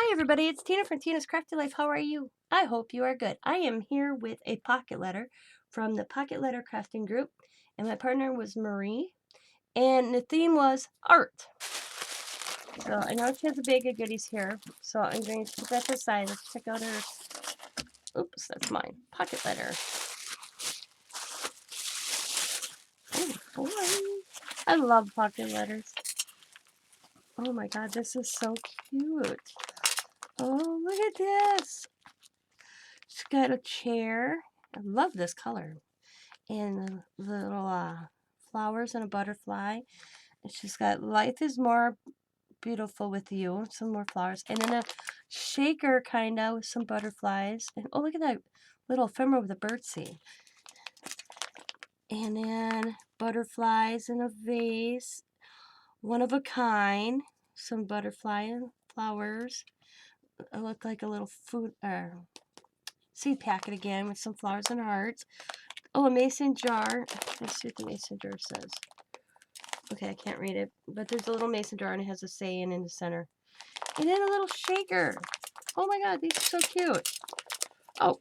Hi everybody, it's Tina from Tina's Crafty Life. How are you? I hope you are good. I am here with a pocket letter from the Pocket Letter Crafting Group, and my partner was Marie, and the theme was art. So I know she has a bag of goodies here, so I'm going to put that to the side. Let's check out her, oops, that's mine, pocket letter. Oh boy, I love pocket letters. Oh my god, this is so cute. Oh, look at this. She's got a chair. I love this color. And little flowers and a butterfly. And she's got life is more beautiful with you. Some more flowers. And then a shaker kind of with some butterflies. And oh, look at that little ephemera with a birdseed. And then butterflies in a vase. One of a kind. Some butterfly and flowers. It looked like a little food seed packet again with some flowers and hearts. Oh, a mason jar. Let's see what the mason jar says. Okay, I can't read it, but there's a little mason jar and it has a saying in the center. And then a little shaker. Oh my god, these are so cute. Oh.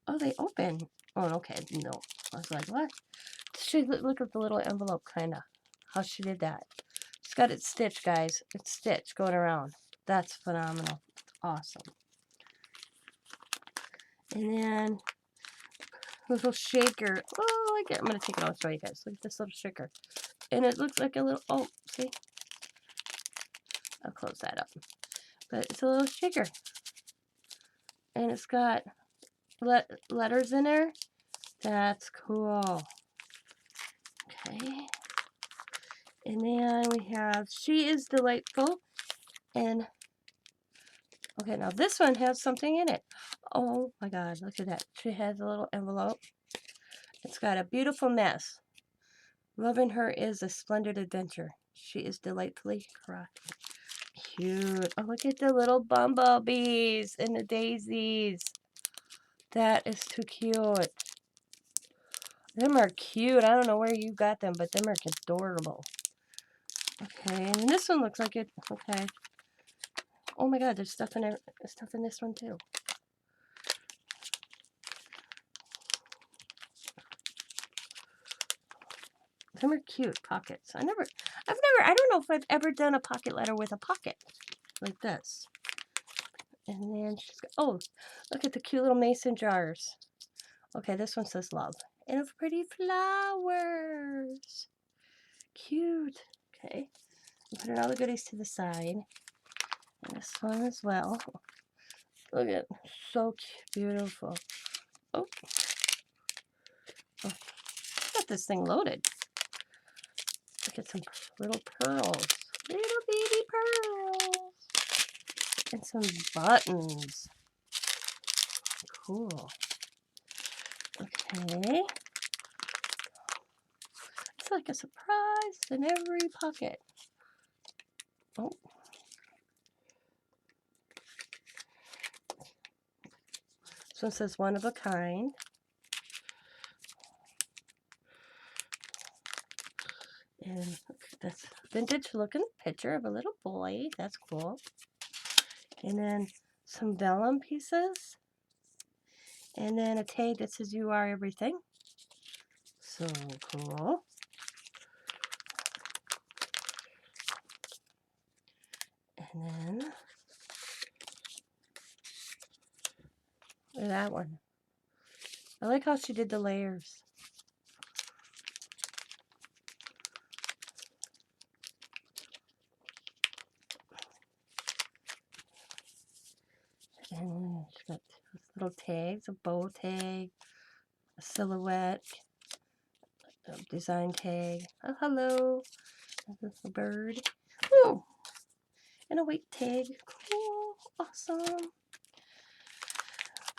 Oh, they open. Oh, okay, no. I was like, what? Look at the little envelope, kind of. How she did that. She's got it stitched, guys. It's stitched going around. That's phenomenal. Awesome. And then little shaker. Oh, I get. I'm gonna take it out and show you guys. Look at this little shaker, and it looks like a little. Oh, see. I'll close that up. But it's a little shaker, and it's got letters in there. That's cool. Okay. And then we have she is delightful, and okay, now this one has something in it. Oh my god, look at that. She has a little envelope. It's got a beautiful mess. Loving her is a splendid adventure. She is delightfully crafty. Cute. Oh, look at the little bumblebees and the daisies. That is too cute. Them are cute. I don't know where you got them, but them are adorable. Okay, and this one looks like it. Okay. Oh my god, there's stuff in there. There's stuff in this one too. Them are cute pockets. I don't know if I've ever done a pocket letter with a pocket like this. And then she's got, oh, look at the cute little mason jars. Okay, this one says love. And of pretty flowers. Cute. Okay. Putting all the goodies to the side. And this one as well. Look at it. So beautiful. Oh. Oh. Got this thing loaded. Look at some little pearls. Little baby pearls. And some buttons. Cool. Okay. It's like a surprise in every pocket. Oh. This one says one of a kind. And that's vintage looking picture of a little boy. That's cool. And then some vellum pieces. And then a tag that says you are everything. So cool. And then look at that one. I like how she did the layers. And she's got little tags, a bow tag, a silhouette, a design tag. Oh, hello. A bird. Oh, and a weight tag. Cool. Awesome.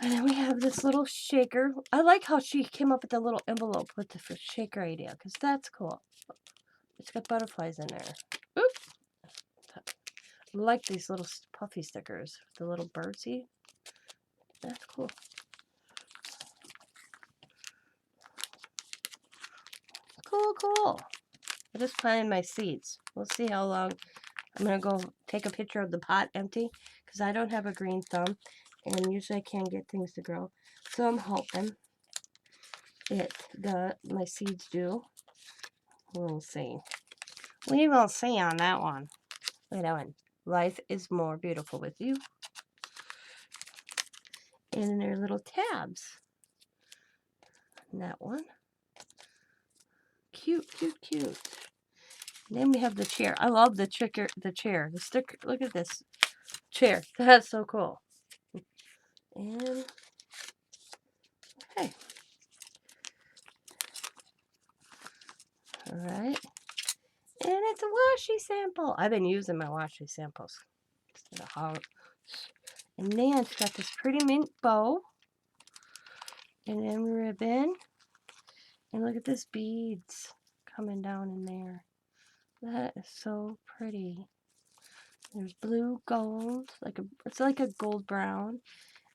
And then we have this little shaker. I like how she came up with the little envelope with the shaker idea, because that's cool. It's got butterflies in there. Oops. I like these little puffy stickers. The little birdsie. That's cool. Cool, cool. I'm just planting my seeds. We'll see how long I'm going to go take a picture of the pot empty because I don't have a green thumb and usually I can't get things to grow. So I'm hoping my seeds do. We'll see. We will see on that one. Look at that one. Life is more beautiful with you. And their little tabs. And that one. Cute, cute, cute. And then we have the chair. I love the chair. The sticker. Look at this chair. That's so cool. And okay. All right. And it's a washi sample. I've been using my washi samples. And then it's got this pretty mink bow. And then ribbon. And look at this beads coming down in there. That is so pretty. There's blue gold. It's like a gold brown.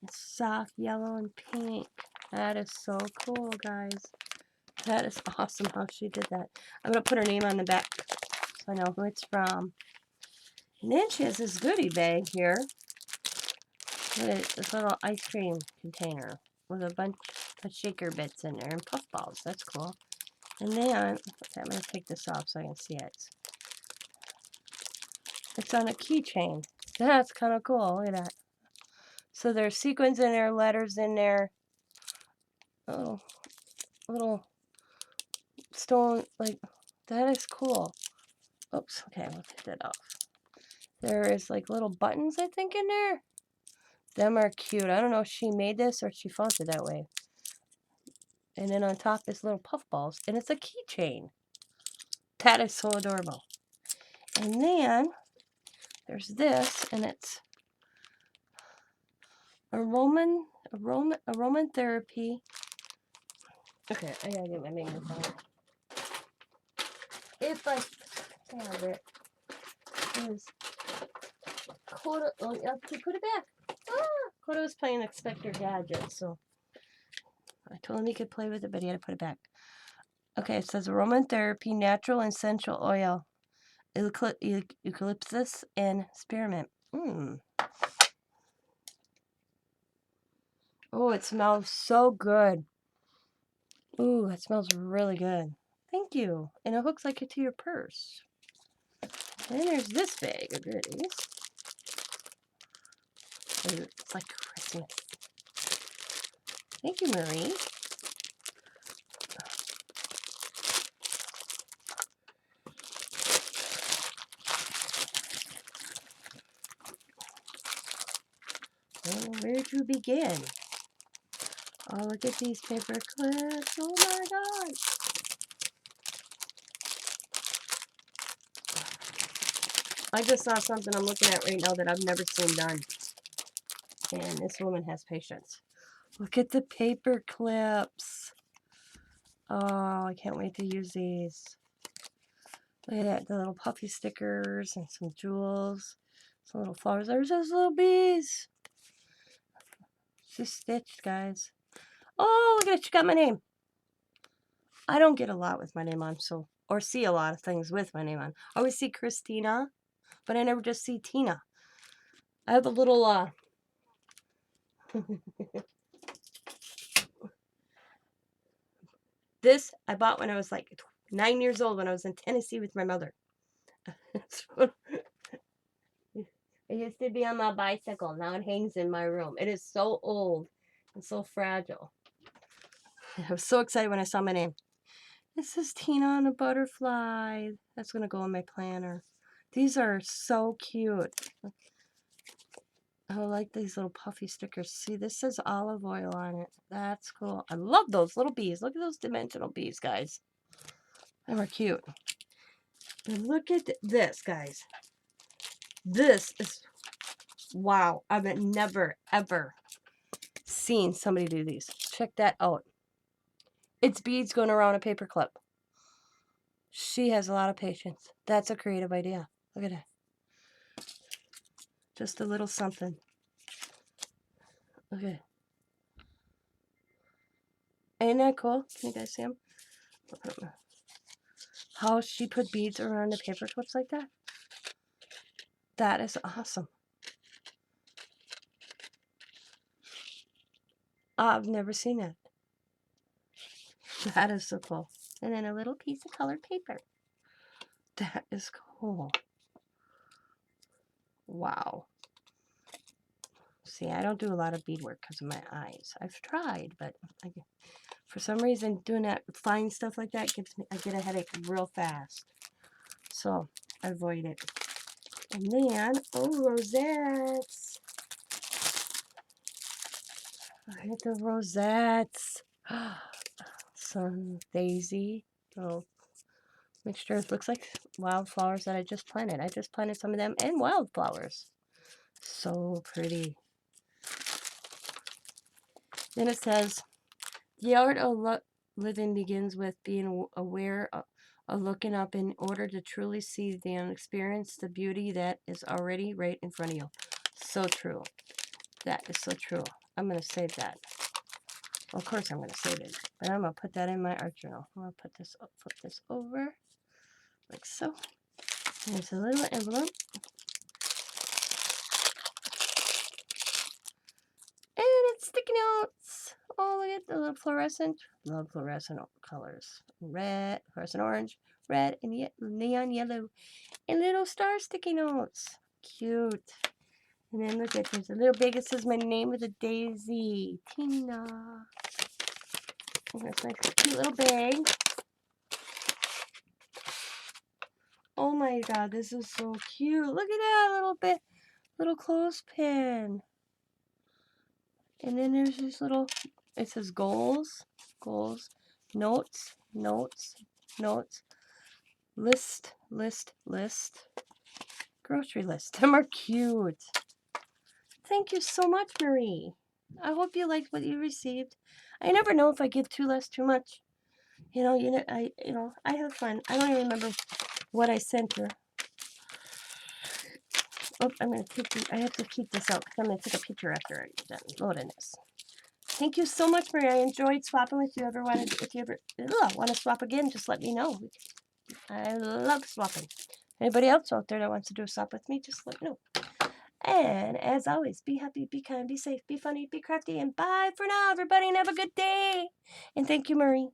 And soft yellow and pink. That is so cool, guys. That is awesome how she did that. I'm going to put her name on the back so I know who it's from. And then she has this goodie bag here. With this little ice cream container with a bunch of shaker bits in there and puff balls. That's cool. And then, I'm going to take this off so I can see it. It's on a keychain. That's kind of cool. Look at that. So there's sequins in there, letters in there. Oh, little stone, like, that is cool. Oops, okay, we'll take that off. There is like little buttons, I think, in there. Them are cute. I don't know if she made this or she found it that way. And then on top is little puff balls. And it's a keychain. That is so adorable. And then there's this, and it's aromatherapy. Okay, I gotta get my magnifying. If I have it, is Coda. Oh, you have to put it back. Coda was playing Inspector Gadget, so I told him he could play with it, but he had to put it back. Okay, it says aromatherapy, natural essential oil, eucalyptus, and spearmint. Oh, it smells so good. Ooh, it smells really good. Thank you. And it hooks like it to your purse. And then there's this bag of goodies. It's like Christmas. Thank you, Marie. Oh, where to begin? Oh, look at these paper clips. Oh my god. I just saw something I'm looking at right now that I've never seen done. And this woman has patience. Look at the paper clips. Oh, I can't wait to use these. Look at that, the little puffy stickers and some jewels. Some little flowers. There's those little bees. She's stitched, guys. Oh, look at it. She got my name. I don't get a lot with my name on, so, or see a lot of things with my name on. I always see Christina, but I never just see Tina. I have a little, this I bought when I was like 9 years old when I was in Tennessee with my mother. It used to be on my bicycle. Now it hangs in my room. It is so old and so fragile. I was so excited when I saw my name. This is Tina on a butterfly. That's going to go in my planner. These are so cute. I like these little puffy stickers. See, this says olive oil on it. That's cool. I love those little bees. Look at those dimensional bees, guys. They are cute. And look at this, guys. This is, wow. I've never, ever seen somebody do these. Check that out. It's beads going around a paper clip. She has a lot of patience. That's a creative idea. Look at that. Just a little something. Okay. Ain't that cool? Can you guys see them? How she put beads around the paper clips like that? That is awesome. I've never seen it. That is so cool. And then a little piece of colored paper. That is cool. Wow. See, I don't do a lot of beadwork because of my eyes. I've tried, but for some reason, doing that fine stuff like that I get a headache real fast. So I avoid it. And then, oh, rosettes. I get the rosettes. Some daisy. Oh, mixture. It looks like wildflowers that I just planted. I just planted some of them and wildflowers. So pretty. Then it says, the art of living begins with being aware of looking up in order to truly see and experience the beauty that is already right in front of you. So true. That is so true. I'm going to save that. Well, of course I'm going to save it, but I'm going to put that in my art journal. I'm going to put this, flip this over, like so. There's a little envelope. And it's sticky notes. Oh, look at the little fluorescent. Love fluorescent colors. Red, fluorescent orange, red, and neon yellow. And little star sticky notes. Cute. And then look at there's a little bag. It says my name with a daisy. Tina. And that's my cute little bag. Oh my god, this is so cute. Look at that little clothespin. And then there's this little, it says goals, notes, list, grocery list. Them are cute. Thank you so much, Marie. I hope you liked what you received. I never know if I give too less, too much. I have fun. I don't even remember what I sent her. Oh, I have to keep this out because I'm going to take a picture after I'm done loading this. Thank you so much, Maria. I enjoyed swapping with you. If you ever want to swap again, just let me know. I love swapping. Anybody else out there that wants to do a swap with me, just let me know. And as always, be happy, be kind, be safe, be funny, be crafty, and bye for now, everybody, and have a good day. And thank you, Marie.